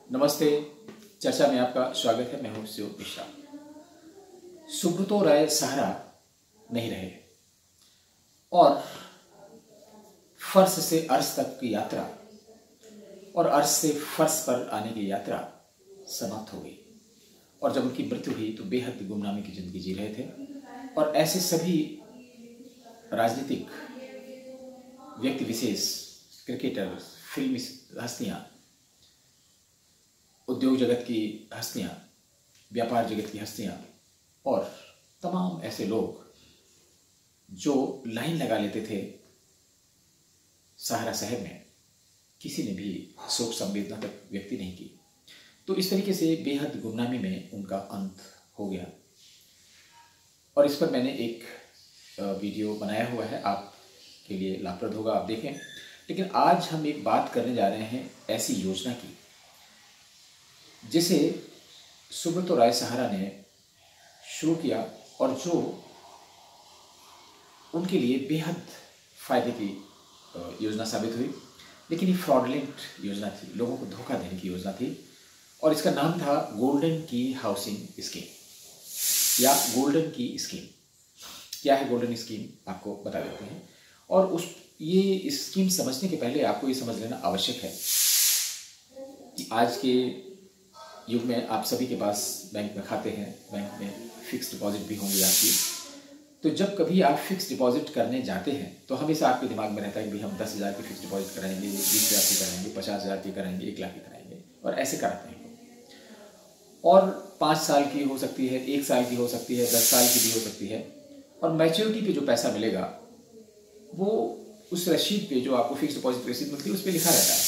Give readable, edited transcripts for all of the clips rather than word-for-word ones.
नमस्ते। चर्चा में आपका स्वागत है। मैं हूं शिव मिश्रा। सुब्रतो राय सहारा नहीं रहे और फर्श से अर्श तक की यात्रा और अर्श से फर्श पर आने की यात्रा समाप्त हो गई। और जब उनकी मृत्यु हुई तो बेहद गुमनामी की जिंदगी जी रहे थे। और ऐसे सभी राजनीतिक व्यक्ति विशेष, क्रिकेटर, फिल्मी हस्तियां, उद्योग जगत की हस्तियां, व्यापार जगत की हस्तियां और तमाम ऐसे लोग जो लाइन लगा लेते थे सहारा शहर में, किसी ने भी शोक संवेदना तक व्यक्त नहीं की। तो इस तरीके से बेहद गुमनामी में उनका अंत हो गया। और इस पर मैंने एक वीडियो बनाया हुआ है, आपके लिए लाभप्रद होगा, आप देखें। लेकिन आज हम एक बात करने जा रहे हैं ऐसी योजना की जिसे सुब्रतो राय सहारा ने शुरू किया और जो उनके लिए बेहद फायदे की योजना साबित हुई। लेकिन ये फ्रॉडलेंट योजना थी, लोगों को धोखा देने की योजना थी। और इसका नाम था गोल्डन की हाउसिंग स्कीम या गोल्डन की स्कीम। क्या है गोल्डन स्कीम, आपको बता देते हैं। और ये स्कीम समझने के पहले आपको ये समझ लेना आवश्यक है कि आज के युग में आप सभी के पास बैंक में खाते हैं, बैंक में फिक्स डिपॉजिट भी होंगे आपकी। तो जब कभी आप फिक्स डिपॉजिट करने जाते हैं तो हमेशा आपके दिमाग में रहता है कि हम 10,000 की फिक्स डिपॉजिट कराएंगे, 20,000 की कराएंगे, 50,000 की कराएंगे, 1 लाख की कराएंगे, और ऐसे कराते हैं। और 5 साल की हो सकती है, 1 साल की हो सकती है, 10 साल की भी हो सकती है। और मैच्योरिटी पे जो पैसा मिलेगा वो उस रसीद पे, जो आपको फिक्स डिपॉजिट रसीद मिलती है, उस पर लिखा रहता है।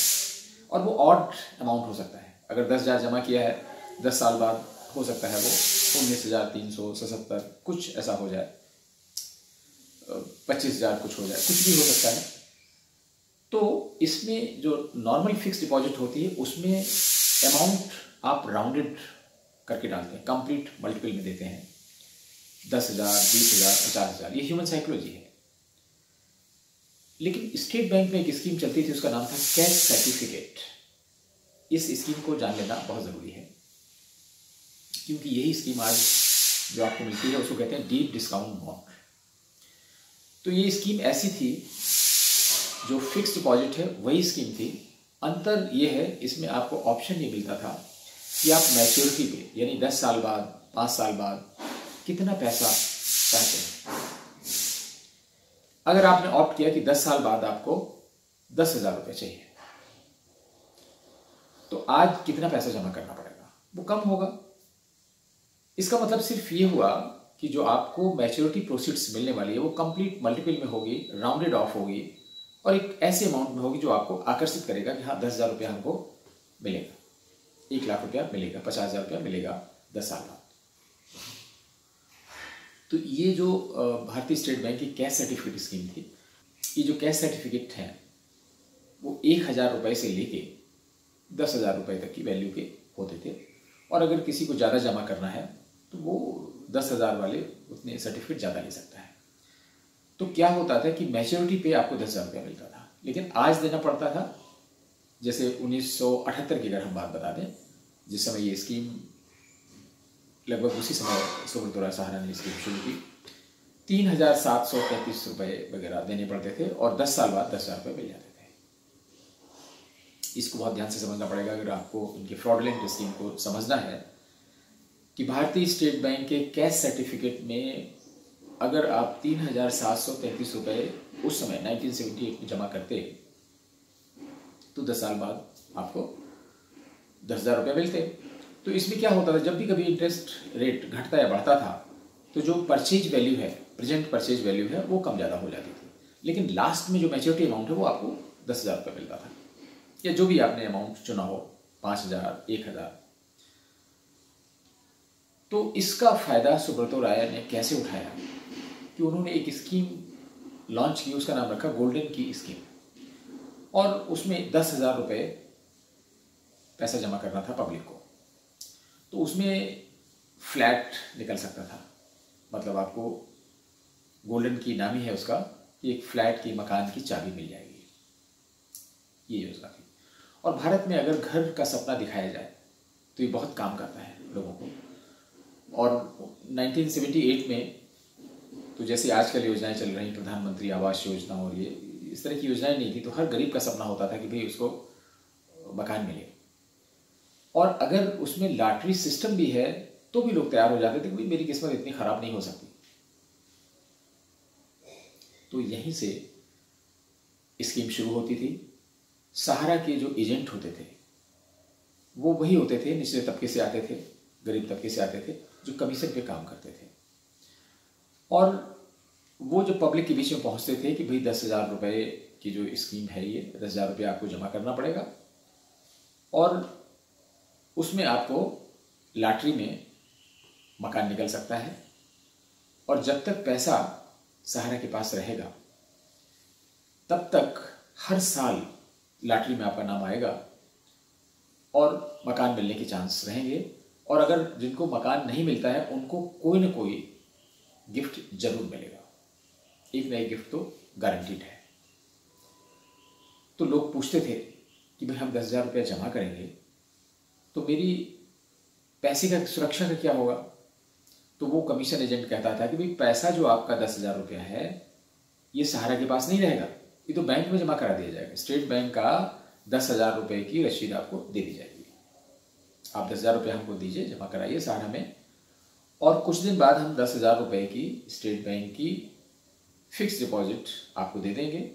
और वो ऑड अमाउंट हो सकता है। अगर 10,000 जमा किया है, 10 साल बाद हो सकता है वो 19,377 कुछ ऐसा हो जाए, 25,000 कुछ हो जाए, कुछ भी हो सकता है। तो इसमें जो नॉर्मल फिक्स डिपॉजिट होती है उसमें अमाउंट आप राउंडेड करके डालते हैं, कंप्लीट मल्टीपल में देते हैं। 10,000, 20,000, 50,000, ये ह्यूमन साइकोलॉजी है। लेकिन स्टेट बैंक में एक स्कीम चलती थी, उसका नाम था कैश सर्टिफिकेट। इस स्कीम को जान लेना बहुत ज़रूरी है, क्योंकि यही स्कीम आज जो आपको मिलती है उसको कहते हैं डीप डिस्काउंट बॉन्ड। तो ये स्कीम ऐसी थी, जो फिक्स डिपॉजिट है वही स्कीम थी। अंतर ये है, इसमें आपको ऑप्शन ये मिलता था कि आप मैच्योरिटी पे, यानी 10 साल बाद, 5 साल बाद कितना पैसा चाहते हैं। अगर आपने ऑप्ट किया कि 10 साल बाद आपको 10,000 रुपये चाहिए, तो आज कितना पैसा जमा करना पड़ेगा, वो कम होगा। इसका मतलब सिर्फ ये हुआ कि जो आपको मैच्योरिटी प्रोसीड्स मिलने वाली है वो कंप्लीट मल्टीपल में होगी, राउंडेड ऑफ होगी, और एक ऐसे अमाउंट में होगी जो आपको आकर्षित करेगा कि हाँ 10,000 रुपया हमको मिलेगा, 1 लाख रुपया मिलेगा, 50,000 रुपया मिलेगा 10 साल बाद। तो ये जो भारतीय स्टेट बैंक की कैश सर्टिफिकेट स्कीम थी, ये जो कैश सर्टिफिकेट हैं वो 1,000 रुपये से लेके 10,000 रुपये तक की वैल्यू के होते थे। और अगर किसी को ज़्यादा जमा करना है तो वो 10,000 वाले उतने सर्टिफिकेट ज़्यादा ले सकता है। तो क्या होता था कि मैच्योरिटी पे आपको 10,000 रुपया मिलता था, लेकिन आज देना पड़ता था। जैसे 1978 की अगर हम बात बता दें, जिस समय ये स्कीम, लगभग उसी समय सुब्रतो राय सहारा ने स्कीम शुरू की, 3,733 रुपये वगैरह देने पड़ते थे और 10 साल बाद 10,000 रुपये मिल जाते थे। इसको बहुत ध्यान से समझना पड़ेगा अगर आपको इनके फ्रॉडलेंट स्कीम को समझना है, कि भारतीय स्टेट बैंक के कैश सर्टिफिकेट में अगर आप 3,733 रुपये उस समय 1978 में जमा करते तो 10 साल बाद आपको 10,000 रुपये मिलते। तो इसमें क्या होता था, जब भी कभी इंटरेस्ट रेट घटता या बढ़ता था तो जो परचेज वैल्यू है, प्रेजेंट परचेज वैल्यू है, वो कम ज़्यादा हो जाती थी। लेकिन लास्ट में जो मैच्योरिटी अमाउंट है वो आपको 10,000 रुपये मिलता था, या जो भी आपने अमाउंट चुना हो, 5,000, 1,000। तो इसका फायदा सुब्रतो राय ने कैसे उठाया कि उन्होंने एक स्कीम लॉन्च की, उसका नाम रखा गोल्डन की स्कीम। और उसमें 10,000 रुपये पैसा जमा करना था पब्लिक को। तो उसमें फ्लैट निकल सकता था, मतलब आपको गोल्डन की नाम ही है उसका, कि एक फ्लैट की, मकान की चाबी मिल जाएगी, ये योजना थी। और भारत में अगर घर का सपना दिखाया जाए तो ये बहुत काम करता है लोगों को। और 1978 में तो जैसे आजकल योजनाएं चल रही, प्रधानमंत्री आवास योजना और ये इस तरह की योजनाएं नहीं थी, तो हर गरीब का सपना होता था कि भाई उसको मकान मिले। और अगर उसमें लॉटरी सिस्टम भी है तो भी लोग तैयार हो जाते थे कि भाई मेरी किस्मत इतनी खराब नहीं हो सकती। तो यहीं से स्कीम शुरू होती थी। सहारा के जो एजेंट होते थे वो वही होते थे, निचले तबके से आते थे, गरीब तबके से आते थे, जो कमीशन पे काम करते थे। और वो जो पब्लिक के बीच में पहुंचते थे कि भाई 10,000 रुपये की जो स्कीम है, ये 10,000 रुपये आपको जमा करना पड़ेगा और उसमें आपको लॉटरी में मकान निकल सकता है। और जब तक पैसा सहारा के पास रहेगा तब तक हर साल लॉटरी में आपका नाम आएगा और मकान मिलने के चांस रहेंगे। और अगर जिनको मकान नहीं मिलता है उनको कोई ना कोई गिफ्ट जरूर मिलेगा, एक ना एक गिफ्ट तो गारंटीड है। तो लोग पूछते थे कि भाई हम 10,000 रुपया जमा करेंगे तो मेरी पैसे का सुरक्षा का क्या होगा। तो वो कमीशन एजेंट कहता था कि भाई पैसा जो आपका 10,000 रुपया है ये सहारा के पास नहीं रहेगा, ये तो बैंक में जमा करा दिया जाएगा। स्टेट बैंक का 10,000 रुपये की रसीद आपको दे दी जाएगी, आप 10,000 रुपये हमको दीजिए, जमा कराइए सहारा में, और कुछ दिन बाद हम 10,000 रुपये की स्टेट बैंक की फिक्स डिपॉजिट आपको दे देंगे।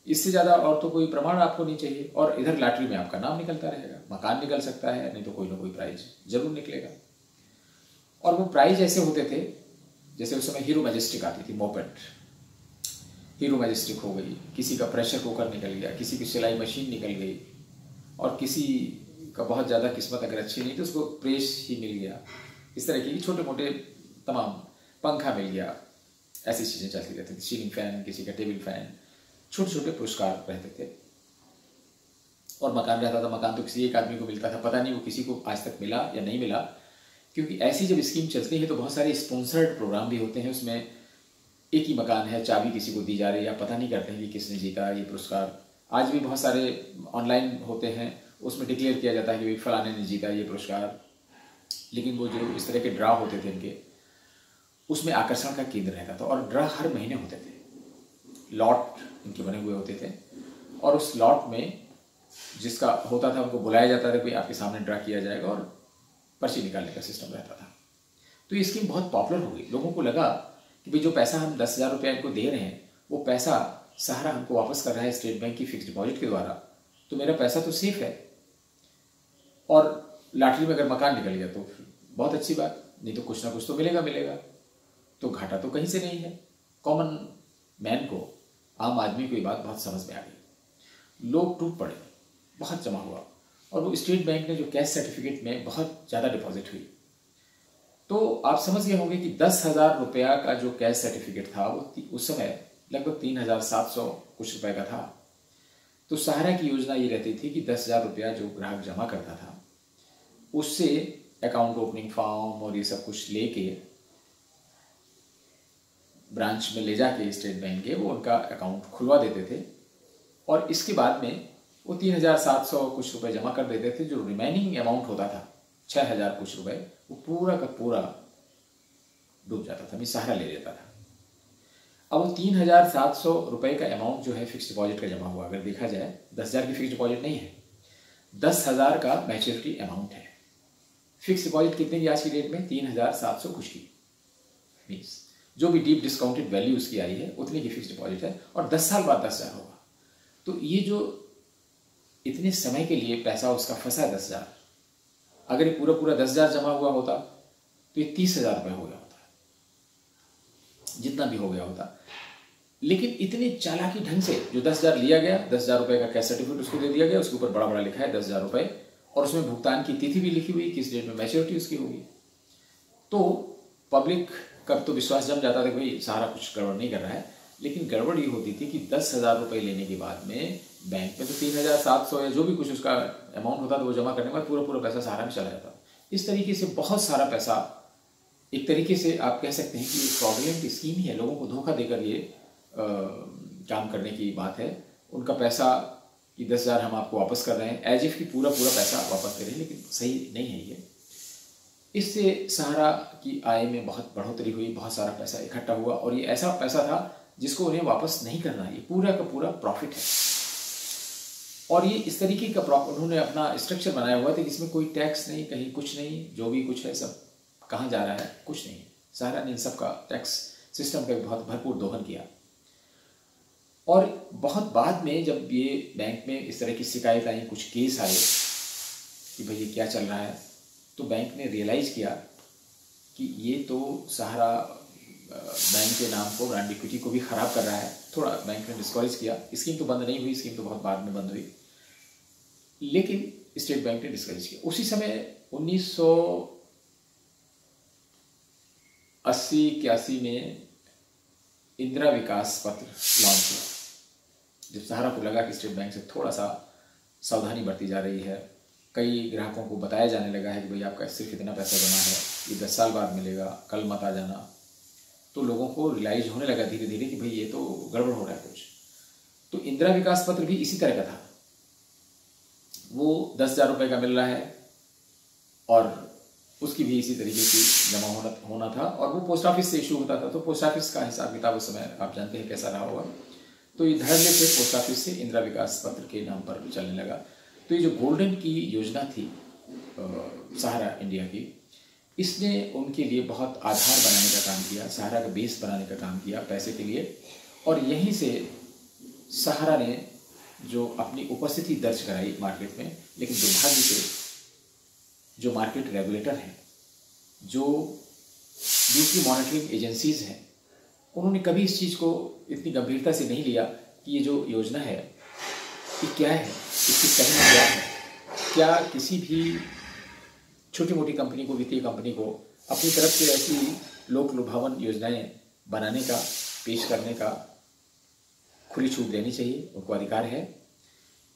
इससे ज़्यादा और तो कोई प्रमाण आपको नहीं चाहिए। और इधर लॉटरी में आपका नाम निकलता रहेगा, मकान निकल सकता है, नहीं तो कोई ना कोई प्राइज जरूर निकलेगा। और वो प्राइज ऐसे होते थे जैसे उस समय हीरो मैजेस्टिक आती थी, मोपेड हीरो मैजेस्टिक हो गई, किसी का प्रेशर कुकर निकल गया, किसी की सिलाई मशीन निकल गई, और किसी का बहुत ज़्यादा किस्मत अगर अच्छी नहीं तो उसको प्रेस ही मिल गया। इस तरह की छोटे मोटे तमाम, पंखा मिल गया, ऐसी चीज़ें चलती रहती थी। सीलिंग फैन, किसी का टेबल फैन, छोटे छोटे पुरस्कार रहते थे। और मकान रहता था, मकान तो किसी एक आदमी को मिलता था, पता नहीं वो किसी को आज तक मिला या नहीं मिला, क्योंकि ऐसी जब स्कीम चलती है तो बहुत सारे स्पॉन्सर्ड प्रोग्राम भी होते हैं। उसमें एक ही मकान है, चाबी किसी को दी जा रही है, या पता नहीं करते हैं कि किसने जीता ये पुरस्कार। आज भी बहुत सारे ऑनलाइन होते हैं, उसमें डिक्लेयर किया जाता है कि भाई फलाने ने जीता ये पुरस्कार। लेकिन वो जो इस तरह के ड्रा होते थे इनके, उसमें आकर्षण का केंद्र रहता था। और ड्रा हर महीने होते थे, लॉट इनके बने हुए होते थे, और उस लॉट में जिसका होता था उनको बुलाया जाता था कि आपके सामने ड्रा किया जाएगा, और पर्ची निकालने का सिस्टम रहता था। तो ये स्कीम बहुत पॉपुलर हो गई। लोगों को लगा कि भाई जो पैसा हम 10,000 रुपया इनको दे रहे हैं वो पैसा सहारा हमको वापस कर रहा है स्टेट बैंक की फिक्स डिपॉजिट के द्वारा, तो मेरा पैसा तो सेफ है। और लॉटरी में अगर मकान निकल गया तो बहुत अच्छी बात, नहीं तो कुछ ना कुछ तो मिलेगा मिलेगा, तो घाटा तो कहीं से नहीं है। कॉमन मैन को, आम आदमी को ये बात बहुत समझ में आ गई। लोग टूट पड़े, बहुत जमा हुआ, और वो स्टेट बैंक ने जो कैश सर्टिफिकेट में बहुत ज़्यादा डिपॉजिट हुई। तो आप समझ गए होंगे कि 10,000 रुपया का जो कैश सर्टिफिकेट था वो उस समय लगभग 3,700 कुछ रुपए का था। तो सहारा की योजना ये रहती थी कि 10,000 रुपया जो ग्राहक जमा करता था उससे अकाउंट ओपनिंग फॉर्म और ये सब कुछ लेके ब्रांच में ले जाके स्टेट बैंक के वो उनका अकाउंट खुलवा देते थे, और इसके बाद में वो 3,700 कुछ रुपए जमा कर देते थे। जो रिमेनिंग अमाउंट होता था 6,000 कुछ रुपए, वो पूरा का पूरा डूब जाता था, सहारा ले लेता था। अब वो 3,700 रुपए का अमाउंट जो है फिक्स डिपॉजिट का जमा हुआ, अगर देखा जाए 10,000 की फिक्स डिपॉजिट नहीं है, 10,000 का मैच्योरिटी अमाउंट है। फिक्स डिपॉजिट कितने की आज की डेट में? 3,700 कुछ की, मीन्स जो भी डीप डिस्काउंटेड वैल्यू उसकी आई है उतने की फिक्स डिपॉजिट है, और 10 साल बाद 10,000 होगा। तो ये जो इतने समय के लिए पैसा उसका फंसा है 10,000, अगर ये पूरा पूरा 10,000 जमा हुआ होता तो ये 30,000 रुपये हो गया होता, जितना भी हो गया होता। लेकिन इतने चालाकी ढंग से जो 10,000 लिया गया, 10,000 रुपये का कैश सर्टिफिकेट उसको दे दिया गया, उसके ऊपर बड़ा बड़ा लिखा है 10,000 रुपये, और उसमें भुगतान की तिथि भी लिखी हुई, किस डेट में मैच्योरिटी उसकी होगी। तो पब्लिक का तो विश्वास जम जाता था कि भाई सहारा कुछ गड़बड़ नहीं कर रहा है। लेकिन गड़बड़ ये होती थी कि 10,000 रुपये लेने के बाद में बैंक में तो 3,700 या जो भी कुछ उसका अमाउंट होता था वो जमा करने के बाद पूरा पूरा पैसा सहारा में चला जाता। इस तरीके से बहुत सारा पैसा, एक तरीके से आप कह सकते हैं कि फ्रॉडलेंट स्कीम ही है, लोगों को धोखा देकर ये काम करने की बात है। उनका पैसा कि 10,000 हम आपको वापस कर रहे हैं, एज इफ कि पूरा पूरा पैसा वापस करें, लेकिन सही नहीं है ये। इससे सहारा की आय में बहुत बढ़ोतरी हुई, बहुत सारा पैसा इकट्ठा हुआ, और ये ऐसा पैसा था जिसको उन्हें वापस नहीं करना, ये पूरा का पूरा प्रॉफिट है। और ये इस तरीके का उन्होंने अपना स्ट्रक्चर बनाया हुआ था जिसमें कोई टैक्स नहीं, कहीं कुछ नहीं, जो भी कुछ है सब कहाँ जा रहा है, कुछ नहीं। सहारा ने इन सब का टैक्स सिस्टम का बहुत भरपूर दोहन किया। और बहुत बाद में जब ये बैंक में इस तरह की शिकायत आई, कुछ केस आए कि भाई ये क्या चल रहा है, तो बैंक ने रियलाइज़ किया कि ये तो सहारा बैंक के नाम को, ब्रांड इक्विटी को भी ख़राब कर रहा है। थोड़ा बैंक ने डिस्करेज किया। स्कीम तो बंद नहीं हुई, स्कीम तो बहुत बाद में बंद हुई, लेकिन स्टेट बैंक ने डिस्करेज किया। उसी समय 1980-81 में इंदिरा विकास पत्र लॉन्च हुआ। जब सहारा को लगा कि स्टेट बैंक से थोड़ा सा सावधानी बरती जा रही है, कई ग्राहकों को बताया जाने लगा है कि भाई आपका सिर्फ इतना पैसा जमा है, ये 10 साल बाद मिलेगा, कल मत आ जाना, तो लोगों को रियलाइज होने लगा धीरे धीरे कि भाई ये तो गड़बड़ हो रहा है कुछ। तो इंदिरा विकास पत्र भी इसी तरह का था। वो 10,000 रुपये का मिल रहा है और उसकी भी इसी तरीके की जमा होना था, और वो पोस्ट ऑफिस से इशू होता था। तो पोस्ट ऑफिस का हिसाब किताब उस समय आप जानते हैं कैसा रहा होगा। तो ये धड़ल्ले से पोस्ट ऑफिस से इंदिरा विकास पत्र के नाम पर चलने लगा। तो ये जो गोल्डन की योजना थी सहारा इंडिया की, इसने उनके लिए बहुत आधार बनाने का काम किया, सहारा का बेस बनाने का काम किया पैसे के लिए। और यहीं से सहारा ने जो अपनी उपस्थिति दर्ज कराई मार्केट में, लेकिन दुर्भाग्य से जो मार्केट रेगुलेटर हैं, जो दूसरी मॉनिटरिंग एजेंसीज हैं, उन्होंने कभी इस चीज़ को इतनी गंभीरता से नहीं लिया कि ये जो योजना है ये क्या है, इसकी पहल क्या है। क्या किसी भी छोटी मोटी कंपनी को, वित्तीय कंपनी को अपनी तरफ से ऐसी लोक लुभावन योजनाएं बनाने का, पेश करने का खुली छूट देनी चाहिए, उनको अधिकार है।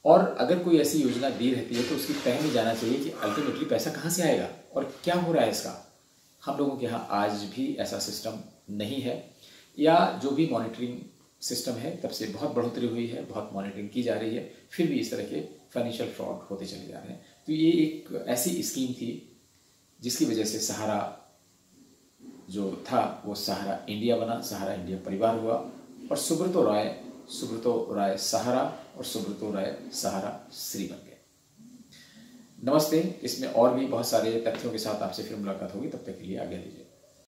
और अगर कोई ऐसी योजना दी रहती है तो उसकी तय में जाना चाहिए कि अल्टीमेटली पैसा कहाँ से आएगा और क्या हो रहा है इसका। हम लोगों के यहाँ आज भी ऐसा सिस्टम नहीं है, या जो भी मॉनिटरिंग सिस्टम है तब से बहुत बढ़ोतरी हुई है, बहुत मॉनिटरिंग की जा रही है, फिर भी इस तरह के फाइनेंशियल फ्रॉड होते चले जा रहे हैं। तो ये एक ऐसी स्कीम थी जिसकी वजह से सहारा जो था वो सहारा इंडिया बना, सहारा इंडिया परिवार हुआ, और सुब्रतो राय सहारा और सुब्रतो राय सहारा श्री बन गए। नमस्ते। इसमें और भी बहुत सारे तथ्यों के साथ आपसे फिर मुलाकात होगी, तब तक के लिए आज्ञा दीजिए।